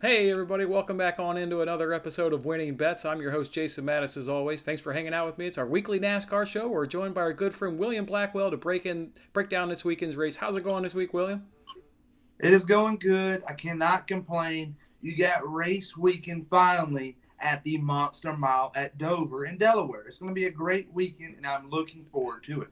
Hey everybody, welcome back on into another episode of Winning Bets. I'm your host Jason Mattis as always. Thanks for hanging out with me. It's our weekly NASCAR show. We're joined by our good friend William Blackwell to break down this weekend's race. How's it going this week, William? It is going good. I cannot complain. You got race weekend finally at the Monster Mile at Dover in Delaware. It's going to be a great weekend, and I'm looking forward to it.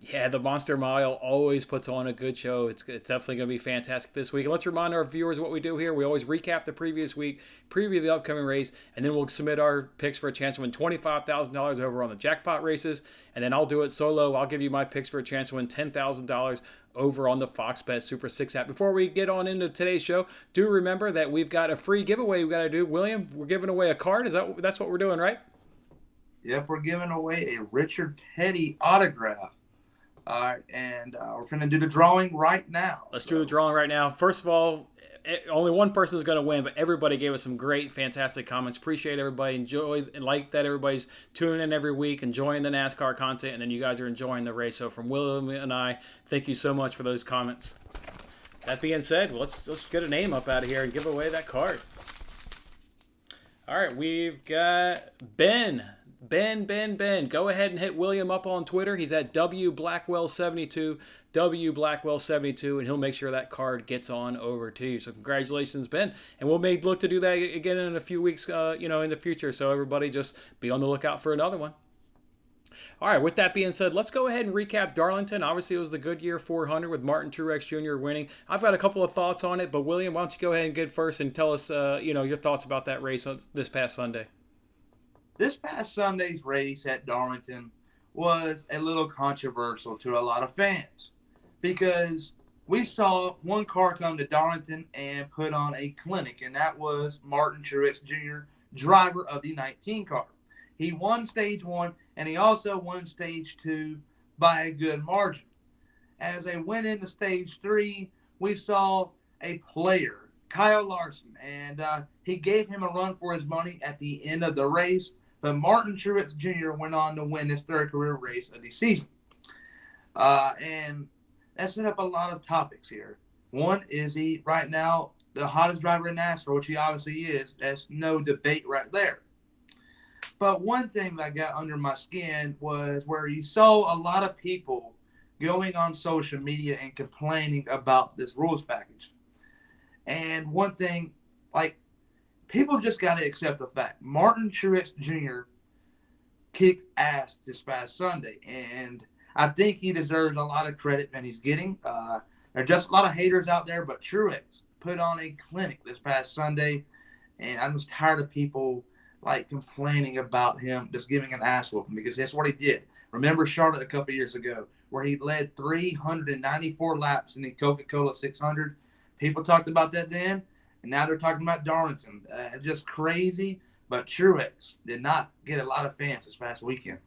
Yeah, the Monster Mile always puts on a good show. It's definitely going to be fantastic this week. And let's remind our viewers what we do here. We always recap the previous week, preview the upcoming race, and then we'll submit our picks for a chance to win $25,000 over on the Jackpot Races. And then I'll do it solo. I'll give you my picks for a chance to win $10,000 over on the Fox Bet Super 6 app. Before we get on into today's show, do remember that we've got a free giveaway we've got to do. William, we're giving away a card. That's what we're doing, right? Yep, we're giving away a Richard Petty autograph. All right, and we're going to do the drawing right now. Let's do the drawing right now. First of all, only one person is going to win, but everybody gave us some great, fantastic comments. Appreciate everybody. Enjoy and like that everybody's tuning in every week, enjoying the NASCAR content, and then you guys are enjoying the race. So from William and I, thank you so much for those comments. That being said, let's get a name up out of here and give away that card. All right, we've got Ben. Ben. Go ahead and hit William up on Twitter. He's at WBlackwell72, WBlackwell72, and he'll make sure that card gets on over to you. So congratulations, Ben. And we'll look to do that again in a few weeks, in the future. So everybody just be on the lookout for another one. All right, with that being said, let's go ahead and recap Darlington. Obviously, it was the Goodyear 400 with Martin Truex Jr. winning. I've got a couple of thoughts on it, but William, why don't you go ahead and get first and tell us, your thoughts about that race this past Sunday. This past Sunday's race at Darlington was a little controversial to a lot of fans because we saw one car come to Darlington and put on a clinic, and that was Martin Truex Jr., driver of the 19 car. He won stage one, and he also won stage two by a good margin. As they went into stage three, we saw a player, Kyle Larson, and he gave him a run for his money at the end of the race. But Martin Truex Jr. went on to win his third career race of the season. And that set up a lot of topics here. One, is he right now the hottest driver in NASCAR, which he obviously is. That's no debate right there. But one thing that got under my skin was where you saw a lot of people going on social media and complaining about this rules package. And one thing, people just got to accept the fact Martin Truex Jr. kicked ass this past Sunday, and I think he deserves a lot of credit that he's getting. There are just a lot of haters out there, but Truex put on a clinic this past Sunday, and I'm just tired of people complaining about him just giving an ass whooping because that's what he did. Remember Charlotte a couple years ago where he led 394 laps in the Coca-Cola 600? People talked about that then. And now they're talking about Darlington. Just crazy. But Truex did not get a lot of fans this past weekend.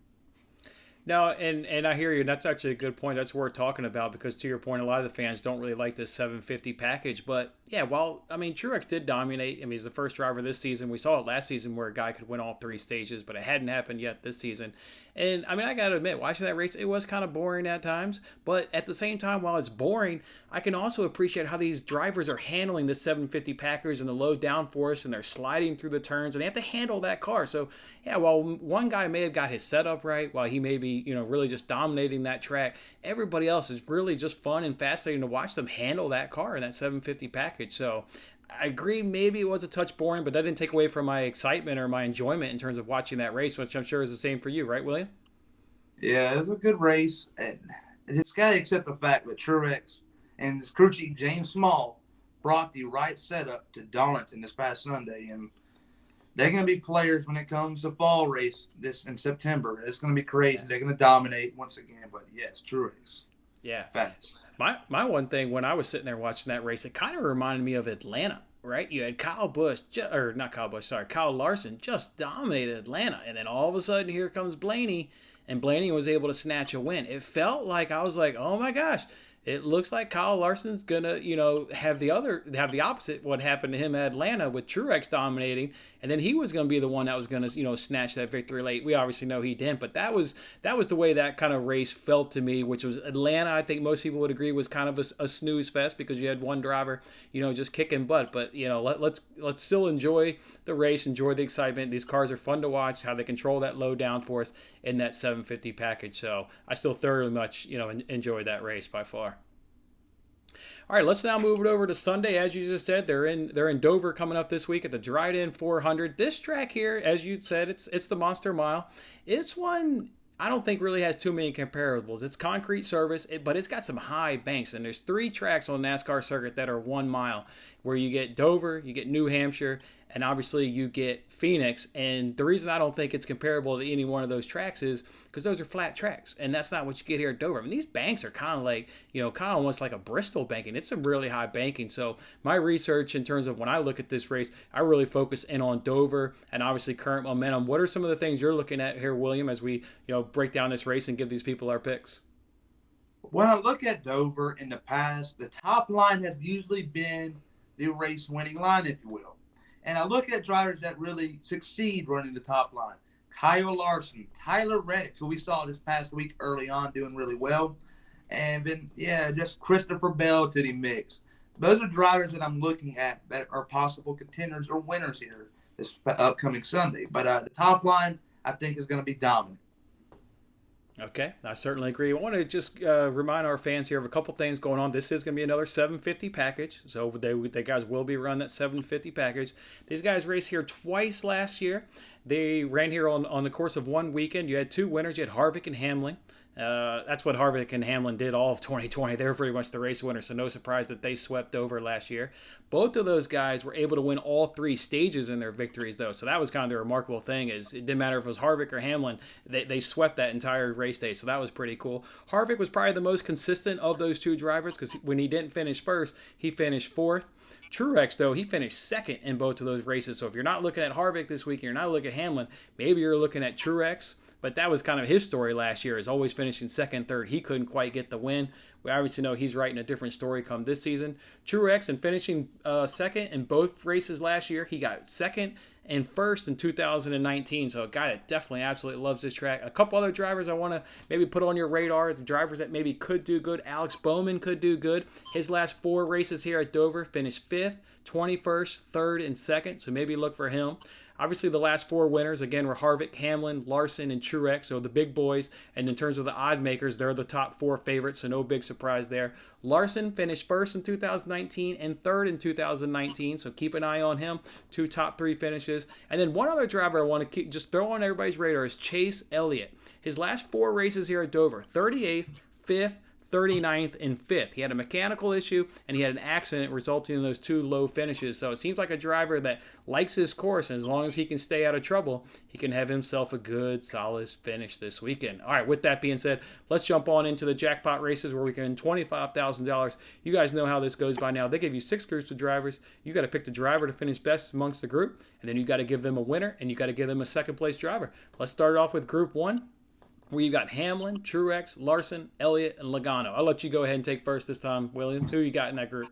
No, and I hear you. And that's actually a good point. That's worth talking about because, to your point, a lot of the fans don't really like this 750 package. But, yeah, Truex did dominate. He's the first driver this season. We saw it last season where a guy could win all three stages, but it hadn't happened yet this season. And, I got to admit, watching that race, it was kind of boring at times. But at the same time, while it's boring, I can also appreciate how these drivers are handling the 750 package and the low downforce, and they're sliding through the turns, and they have to handle that car. So, yeah, while one guy may have got his setup right, while he may be, really just dominating that track, everybody else is really just fun and fascinating to watch them handle that car in that 750 package. So, I agree, maybe it was a touch boring, but that didn't take away from my excitement or my enjoyment in terms of watching that race, which I'm sure is the same for you, right, William? Yeah, it was a good race. And I just got to accept the fact that Truex and his crew chief, James Small, brought the right setup to Darlington this past Sunday. And they're going to be players when it comes to fall race this in September. It's going to be crazy. They're going to dominate once again. But, yes, Truex. Yeah. Fast. My one thing when I was sitting there watching that race, it kind of reminded me of Atlanta, right? You had Kyle Larson just dominated Atlanta. And then all of a sudden here comes Blaney, and Blaney was able to snatch a win. It felt like I was like, oh my gosh, It looks like Kyle Larson's gonna, have the opposite what happened to him at Atlanta with Truex dominating, and then he was gonna be the one that was gonna, snatch that victory late. We obviously know he didn't, but that was the way that kind of race felt to me, which was Atlanta. I think most people would agree was kind of a snooze fest because you had one driver, just kicking butt. But let's still enjoy the race, enjoy the excitement. These cars are fun to watch, how they control that low downforce in that 750 package. So I still thoroughly much, enjoyed that race by far. All right, let's now move it over to Sunday. As you just said, they're in Dover coming up this week at the Drydene 400. This track here, as you said, it's the Monster Mile. It's one I don't think really has too many comparables. It's concrete surface, but it's got some high banks, and there's 3 tracks on the NASCAR circuit that are 1 mile, where you get Dover, you get New Hampshire, and obviously you get Phoenix. And the reason I don't think it's comparable to any one of those tracks is because those are flat tracks, and that's not what you get here at Dover. I mean, these banks are kind of like, kind of almost like a Bristol banking. It's some really high banking. So my research in terms of when I look at this race, I really focus in on Dover and obviously current momentum. What are some of the things you're looking at here, William, as we, break down this race and give these people our picks? When I look at Dover in the past, the top line has usually been the race winning line, if you will. And I look at drivers that really succeed running the top line. Kyle Larson, Tyler Reddick, who we saw this past week early on doing really well. And then, just Christopher Bell to the mix. Those are drivers that I'm looking at that are possible contenders or winners here this upcoming Sunday. But the top line, I think, is going to be dominant. Okay, I certainly agree. I want to just remind our fans here of a couple things going on. This is going to be another 750 package, so they guys will be running that 750 package. These guys raced here twice last year. They ran here on the course of one weekend. You had 2 winners. You had Harvick and Hamlin. That's what Harvick and Hamlin did all of 2020. They were pretty much the race winners, so no surprise that they swept over last year. Both of those guys were able to win all 3 stages in their victories, though. So that was kind of the remarkable thing, is it didn't matter if it was Harvick or Hamlin. They swept that entire race day, so that was pretty cool. Harvick was probably the most consistent of those 2 drivers because when he didn't finish first, he finished 4th. Truex, though, he finished 2nd in both of those races. So if you're not looking at Harvick this week and you're not looking at Hamlin, maybe you're looking at Truex. But that was kind of his story last year, is always finishing 2nd, 3rd. He couldn't quite get the win. We obviously know he's writing a different story come this season. Truex, and finishing 2nd in both races last year. He got 2nd and 1st in 2019. So a guy that definitely absolutely loves this track. A couple other drivers I want to maybe put on your radar, the drivers that maybe could do good. Alex Bowman could do good. His last 4 races here at Dover finished 5th, 21st, 3rd, and 2nd. So maybe look for him. Obviously, the last 4 winners, again, were Harvick, Hamlin, Larson, and Truex, so the big boys. And in terms of the odd makers, they're the top 4 favorites, so no big surprise there. Larson finished 1st in 2019 and 3rd in 2019, so keep an eye on him. 2 top 3 finishes. And then one other driver I want to just throw on everybody's radar is Chase Elliott. His last 4 races here at Dover, 38th, 5th, 39th, and 5th. He had a mechanical issue, and he had an accident resulting in those 2 low finishes. So it seems like a driver that likes his course, and as long as he can stay out of trouble, he can have himself a good, solid finish this weekend. All right, with that being said, let's jump on into the Jackpot Races, where we can win $25,000. You guys know how this goes by now. They give you 6 groups of drivers. You got to pick the driver to finish best amongst the group, and then you got to give them a winner, and you got to give them a second-place driver. Let's start it off with Group 1. Where you got Hamlin, Truex, Larson, Elliott, and Logano. I'll let you go ahead and take first this time, William. Who you got in that group?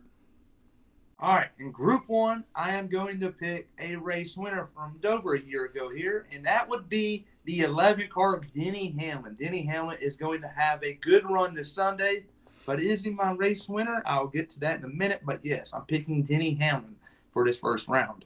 All right, in Group 1, I am going to pick a race winner from Dover a year ago here, and that would be the 11 car of Denny Hamlin. Denny Hamlin is going to have a good run this Sunday, but is he my race winner? I'll get to that in a minute, but yes, I'm picking Denny Hamlin for this first round.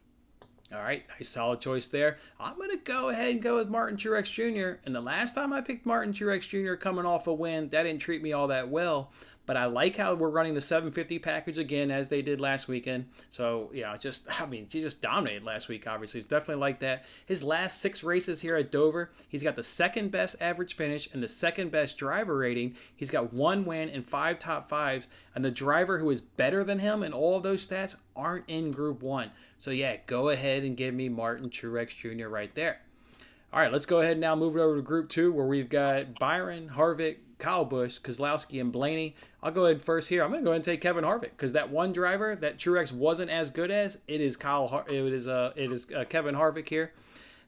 All right, nice solid choice there. I'm going to go ahead and go with Martin Truex Jr. And the last time I picked Martin Truex Jr. coming off a win, that didn't treat me all that well. But I like how we're running the 750 package again, as they did last weekend. So, yeah, he just dominated last week, obviously. It's definitely like that. His last 6 races here at Dover, he's got the 2nd best average finish and the 2nd best driver rating. He's got 1 win and 5 top 5s. And the driver who is better than him in all of those stats aren't in Group 1. So, yeah, go ahead and give me Martin Truex Jr. right there. All right, let's go ahead and now move it over to Group 2, where we've got Byron, Harvick, Kyle Busch, Keselowski, and Blaney. I'll go ahead first here. I'm going to go ahead and take Kevin Harvick, because that one driver that Truex wasn't as good as, it is Kevin Harvick here.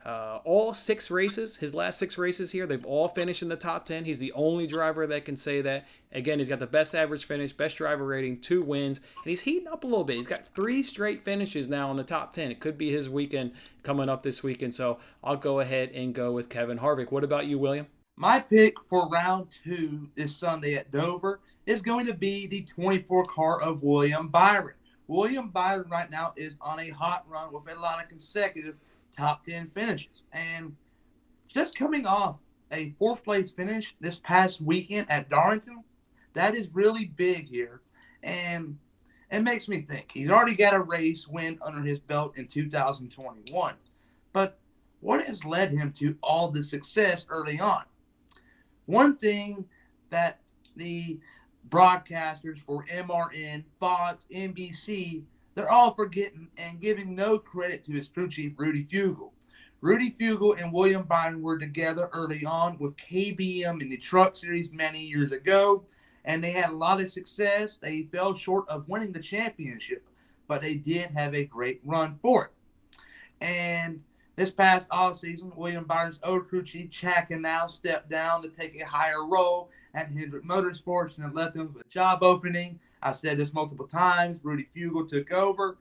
all 6 races, his last 6 races here, they've all finished in the top 10. He's the only driver that can say that. Again, he's got the best average finish, best driver rating, 2 wins, and he's heating up a little bit. He's got 3 straight finishes now in the top 10. It could be his weekend coming up this weekend, so I'll go ahead and go with Kevin Harvick. What about you, William? My pick for round 2 this Sunday at Dover is going to be the 24 car of William Byron. William Byron right now is on a hot run with a lot of consecutive top 10 finishes. And just coming off a 4th place finish this past weekend at Darlington, that is really big here. And it makes me think. He's already got a race win under his belt in 2021. But what has led him to all the success early on? One thing that the broadcasters for MRN, Fox, NBC, they're all forgetting and giving no credit to his crew chief, Rudy Fugle. Rudy Fugle and William Byron were together early on with KBM in the Truck Series many years ago, and they had a lot of success. They fell short of winning the championship, but they did have a great run for it. And this past offseason, William Byron's old crew chief, Chacken, now stepped down to take a higher role at Hendrick Motorsports, and it left them with a job opening. I said this multiple times. Rudy Fugle took over,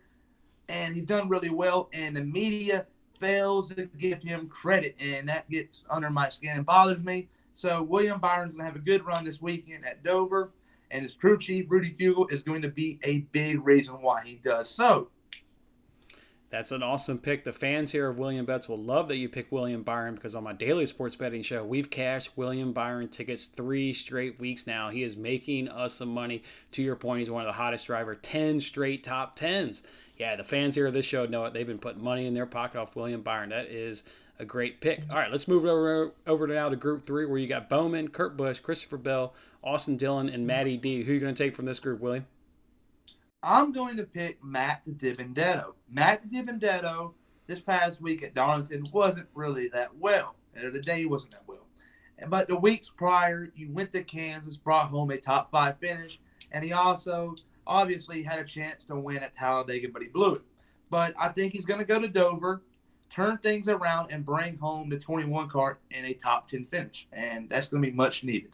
and he's done really well, and the media fails to give him credit, and that gets under my skin and bothers me. So William Byron's going to have a good run this weekend at Dover, and his crew chief, Rudy Fugle, is going to be a big reason why he does so. That's an awesome pick. The fans here of William Betts will love that you pick William Byron, because on my daily sports betting show, we've cashed William Byron tickets 3 straight weeks now. He is making us some money. To your point, he's one of the hottest drivers. 10 straight top 10s. Yeah, the fans here of this show know it. They've been putting money in their pocket off William Byron. That is a great pick. All right, let's move over now to Group 3, where you got Bowman, Kurt Busch, Christopher Bell, Austin Dillon, and Matty D. Who are you going to take from this group, William? I'm going to pick Matt DiBenedetto. Matt DiBenedetto this past week at Darlington wasn't really that well. And the day wasn't that well. But the weeks prior, he went to Kansas, brought home a top 5 finish, and he also obviously had a chance to win at Talladega, but he blew it. But I think he's going to go to Dover, turn things around, and bring home the 21 car in a top 10 finish. And that's going to be much needed.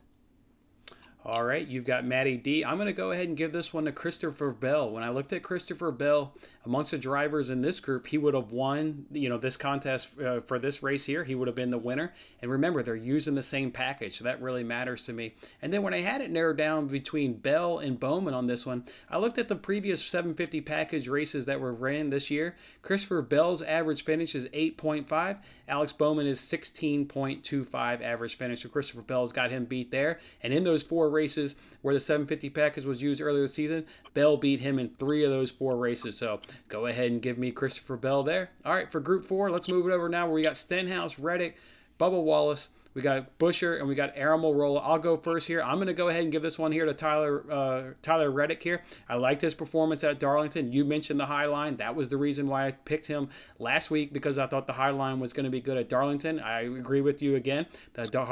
All right, you've got Matty D. I'm going to go ahead and give this one to Christopher Bell. When I looked at Christopher Bell, amongst the drivers in this group, he would have won, this contest for this race here. He would have been the winner. And remember, they're using the same package, so that really matters to me. And then when I had it narrowed down between Bell and Bowman on this one, I looked at the previous 750 package races that were ran this year. Christopher Bell's average finish is 8.5. Alex Bowman is 16.25 average finish. So Christopher Bell's got him beat there. And in those 4 races where the 750 package was used earlier this season, Bell beat him in 3 of those 4 races. So go ahead and give me Christopher Bell there. All right, for Group 4, let's move it over now where we got Stenhouse, Reddick, Bubba Wallace, we got Busher, and we got Almirola. I'll go first here. I'm going to go ahead and give this one here to Tyler Reddick here. I liked his performance at Darlington. You mentioned the high line. That was the reason why I picked him last week, because I thought the high line was going to be good at Darlington. I agree with you again. The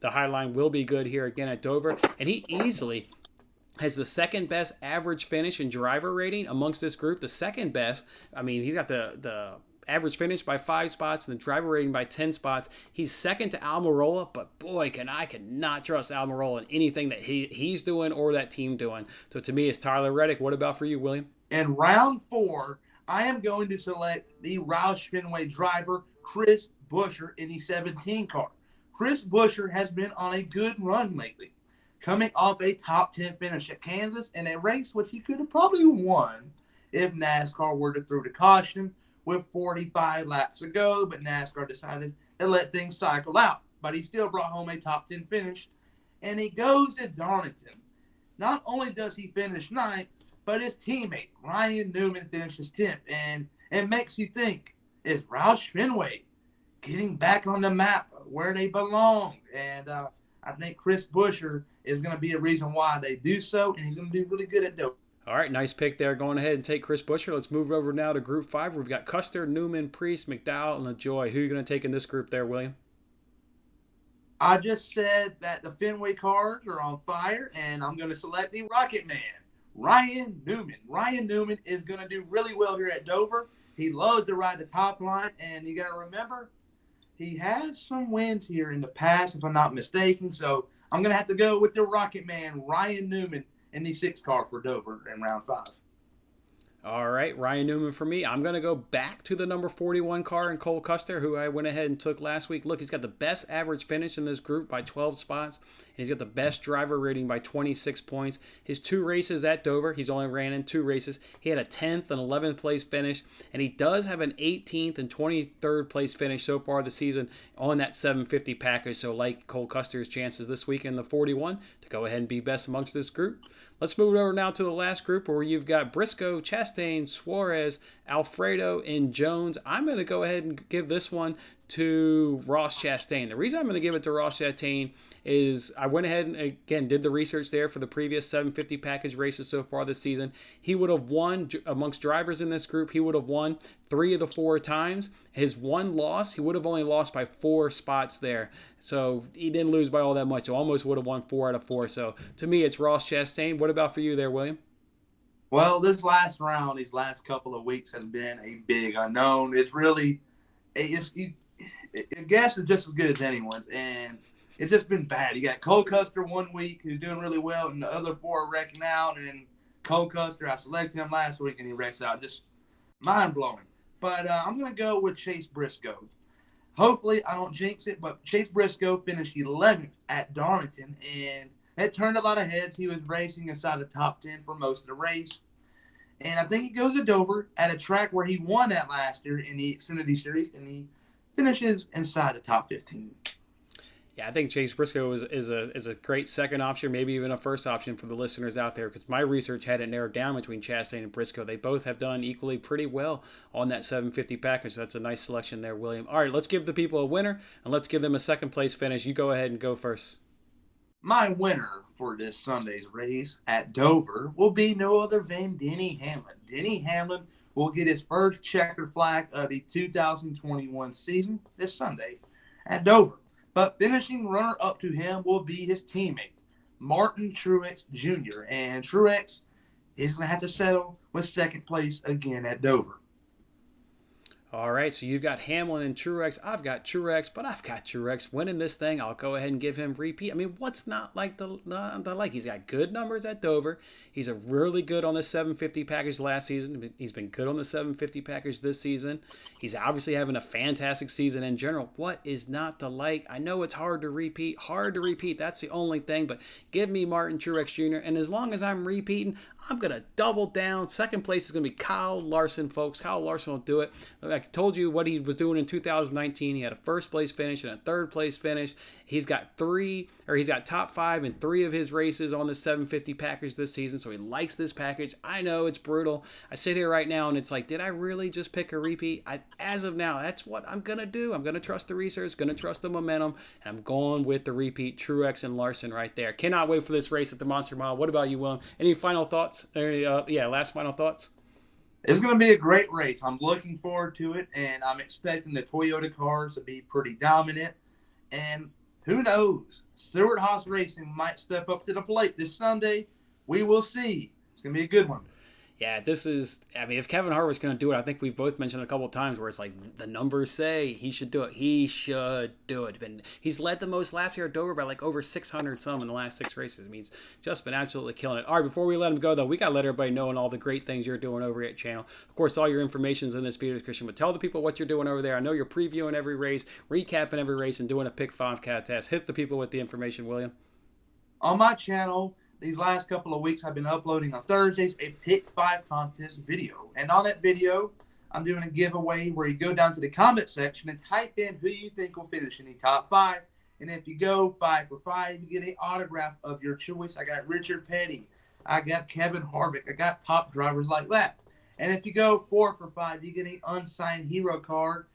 high line will be good here again at Dover. And he easily has the second best average finish and driver rating amongst this group. The second best. I mean, he's got the average finish by 5 spots and the driver rating by 10 spots. He's second to Almirola, but boy, cannot trust Almirola in anything that he's doing or that team doing. So to me, it's Tyler Reddick. What about for you, William? In round 4, I am going to select the Roush Fenway driver, Chris Buescher, in the 17 car. Chris Buescher has been on a good run lately, coming off a top 10 finish at Kansas in a race which he could have probably won if NASCAR were to throw the caution with 45 laps to go, but NASCAR decided to let things cycle out. But he still brought home a top 10 finish, and he goes to Darlington. Not only does he finish 9th, but his teammate, Ryan Newman, finishes 10th, and it makes you think, is Roush Fenway getting back on the map where they belong? And I think Chris Buescher is going to be a reason why they do so, and he's going to do really good at Dover. All right, nice pick there. Going ahead and take Chris Buescher. Let's move over now to Group 5. We've got Custer, Newman, Priest, McDowell, and LaJoy. Who are you going to take in this group there, William? I just said that the Fenway cars are on fire, and I'm going to select the Rocket Man, Ryan Newman. Ryan Newman is going to do really well here at Dover. He loves to ride the top line, and you got to remember, he has some wins here in the past, if I'm not mistaken. So I'm going to have to go with the Rocket Man, Ryan Newman, in the 6 car for Dover in round 5. All right, Ryan Newman for me. I'm going to go back to the number 41 car in Cole Custer, who I went ahead and took last week. Look, he's got the best average finish in this group by 12 spots. And he's got the best driver rating by 26 points. His 2 races at Dover, he's only ran in 2 races. He had a 10th and 11th place finish. And he does have an 18th and 23rd place finish so far this season on that 750 package. So like Cole Custer's chances this week in the 41 to go ahead and be best amongst this group. Let's move over now to the last group where you've got Briscoe, Chastain, Suarez, Alfredo, and Jones. I'm going to go ahead and give this one to Ross Chastain. The reason I'm going to give it to Ross Chastain is I went ahead and, again, did the research there for the previous 750 package races so far this season. He would have won, amongst drivers in this group, he would have won 3 of the 4 times. His one loss, he would have only lost by 4 spots there. So he didn't lose by all that much. So almost would have won 4 out of 4. So to me, it's Ross Chastain. What about for you there, William? Well, this last round, these last couple of weeks has been a big unknown. It's really, I guess it's just as good as anyone's. And it's just been bad. You got Cole Custer 1 week who's doing really well, and the other 4 are wrecking out. And then Cole Custer, I selected him last week, and he wrecks out. Just mind-blowing. But I'm going to go with Chase Briscoe. Hopefully, I don't jinx it, but Chase Briscoe finished 11th at Darlington, and that turned a lot of heads. He was racing inside the top 10 for most of the race. And I think he goes to Dover at a track where he won that last year in the Xfinity Series, and he finishes inside the top 15. Yeah, I think Chase Briscoe is a great second option, maybe even a first option for the listeners out there, because my research had it narrowed down between Chastain and Briscoe. They both have done equally pretty well on that 750 package. So that's a nice selection there, William. All right, let's give the people a winner, and let's give them a second place finish. You go ahead and go first. My winner for this Sunday's race at Dover will be no other than Denny Hamlin. Denny Hamlin will get his first checker flag of the 2021 season this Sunday at Dover. But finishing runner-up to him will be his teammate, Martin Truex Jr. And Truex is going to have to settle with second place again at Dover. All right, so you've got Hamlin and Truex. I've got Truex, but I've got Truex winning this thing. I'll go ahead and give him repeat. I mean, what's not like the like? He's got good numbers at Dover. He's a really good on the 750 package last season. He's been good on the 750 package this season. He's obviously having a fantastic season in general. What is not to like? I know it's hard to repeat. That's the only thing, but give me Martin Truex Jr. And as long as I'm repeating, I'm going to double down. Second place is going to be Kyle Larson, folks. Kyle Larson will do it. I told you what he was doing in 2019. He had a first place finish and a third place finish. He's got top 5 in 3 of his races on the 750 package this season, so he likes this package. I know it's brutal. I sit here right now and it's like, did I really just pick a repeat? As of now, that's what I'm going to do. I'm going to trust the research, going to trust the momentum, and I'm going with the repeat, Truex and Larson right there. Cannot wait for this race at the Monster Mile. What about you, Willem? Any final thoughts? Last final thoughts? It's going to be a great race. I'm looking forward to it, and I'm expecting the Toyota cars to be pretty dominant. And who knows? Stewart-Haas Racing might step up to the plate this Sunday. We will see. It's going to be a good one. Yeah, if Kevin Harvick's going to do it, I think we've both mentioned a couple of times where it's like the numbers say he should do it. He should do it. And he's led the most laps here at Dover by like over 600 some in the last 6 races. I mean, he's just been absolutely killing it. All right, before we let him go, though, we got to let everybody know and all the great things you're doing over at channel. Of course, all your information is in this video description, but tell the people what you're doing over there. I know you're previewing every race, recapping every race, and doing a Pick 5 contest. Hit the people with the information, William. On my channel, these last couple of weeks, I've been uploading on Thursdays a Pick 5 contest video. And on that video, I'm doing a giveaway where you go down to the comment section and type in who you think will finish in the top 5. And if you go 5 for 5, you get an autograph of your choice. I got Richard Petty. I got Kevin Harvick. I got top drivers like that. And if you go 4 for 5, you get an unsigned hero card.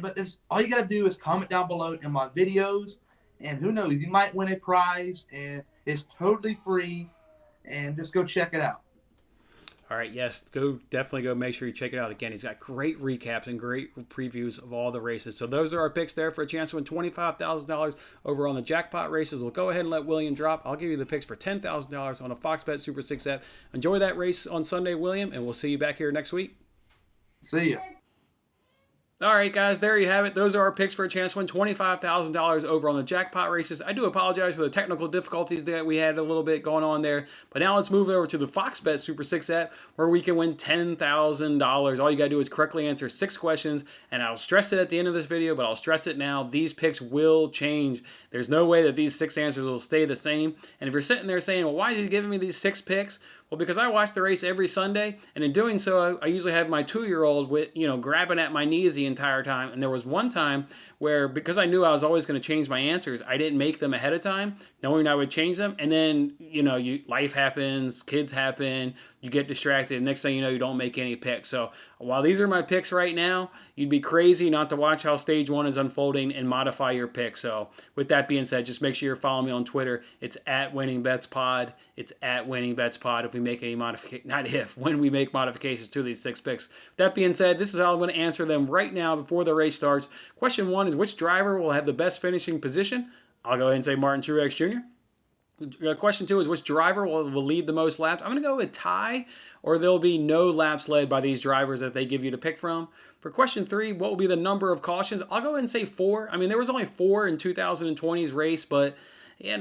But all you got to do is comment down below in my videos. And who knows, you might win a prize. And it's totally free, and just go check it out. All right, yes, definitely go make sure you check it out. Again, he's got great recaps and great previews of all the races. So those are our picks there for a chance to win $25,000 over on the Jackpot Races. We'll go ahead and let William drop. I'll give you the picks for $10,000 on a Fox Bet Super 6 app. Enjoy that race on Sunday, William, and we'll see you back here next week. See ya. All right, guys, there you have it. Those are our picks for a chance to win $25,000 over on the Jackpot Races. I do apologize for the technical difficulties that we had a little bit going on there. But now let's move over to the Fox Bet Super 6 app where we can win $10,000. All you got to do is correctly answer 6 questions. And I'll stress it at the end of this video, but I'll stress it now. These picks will change. There's no way that these 6 answers will stay the same. And if you're sitting there saying, well, why is he giving me these 6 picks? Well, because I watch the race every Sunday, and in doing so, I usually have my 2-year-old with, grabbing at my knees the entire time. And there was one time where, because I knew I was always going to change my answers, I didn't make them ahead of time, knowing I would change them. And then, life happens, kids happen, you get distracted. Next thing you know, you don't make any picks. So while these are my picks right now, you'd be crazy not to watch how stage 1 is unfolding and modify your pick. So with that being said, just make sure you're following me on Twitter. It's at WinningBetsPod. It's at WinningBetsPod if we make any when we make modifications to these 6 picks. That being said, this is how I'm going to answer them right now before the race starts. Question 1 is, which driver will have the best finishing position? I'll go ahead and say Martin Truex Jr. Question 2 is, which driver will lead the most laps? I'm going to go with tie, or there'll be no laps led by these drivers that they give you to pick from. For question 3, what will be the number of cautions? I'll go ahead and say 4. I mean, there was only 4 in 2020's race, but I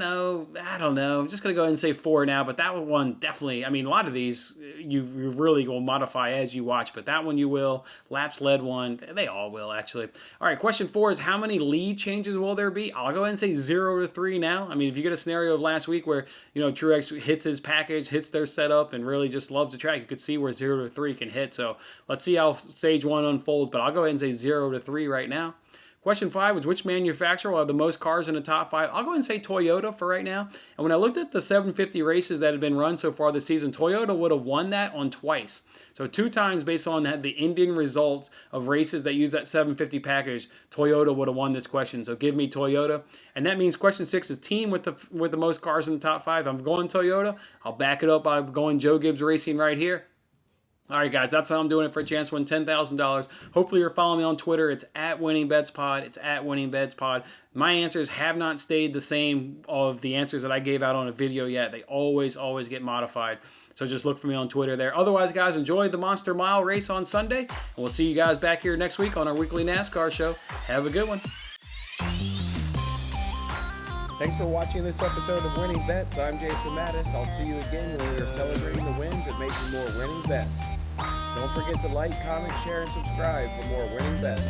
don't know. I'm just going to go ahead and say 4 now, but that one definitely, a lot of these you really will modify as you watch, but that one you will. Laps led one, they all will actually. All right, question 4 is, how many lead changes will there be? I'll go ahead and say 0 to 3 now. If you get a scenario of last week where, Truex hits his package, hits their setup, and really just loves the track, you could see where 0 to 3 can hit. So let's see how stage 1 unfolds, but I'll go ahead and say 0 to 3 right now. Question 5 is, which manufacturer will have the most cars in the top 5? I'll go ahead and say Toyota for right now. And when I looked at the 750 races that have been run so far this season, Toyota would have won that on twice. So 2 times based on the ending results of races that use that 750 package, Toyota would have won this question. So give me Toyota. And that means question 6 is team with the most cars in the top 5. I'm going Toyota. I'll back it up by going Joe Gibbs Racing right here. All right, guys, that's how I'm doing it for a chance to win $10,000. Hopefully you're following me on Twitter. It's at WinningBetsPod. It's at WinningBetsPod. My answers have not stayed the same of the answers that I gave out on a video yet. They always get modified. So just look for me on Twitter there. Otherwise, guys, enjoy the Monster Mile race on Sunday. And we'll see you guys back here next week on our weekly NASCAR show. Have a good one. Thanks for watching this episode of Winning Bets. I'm Jason Mattis. I'll see you again when we are celebrating the wins and making more winning bets. Don't forget to like, comment, share, and subscribe for more winning bets.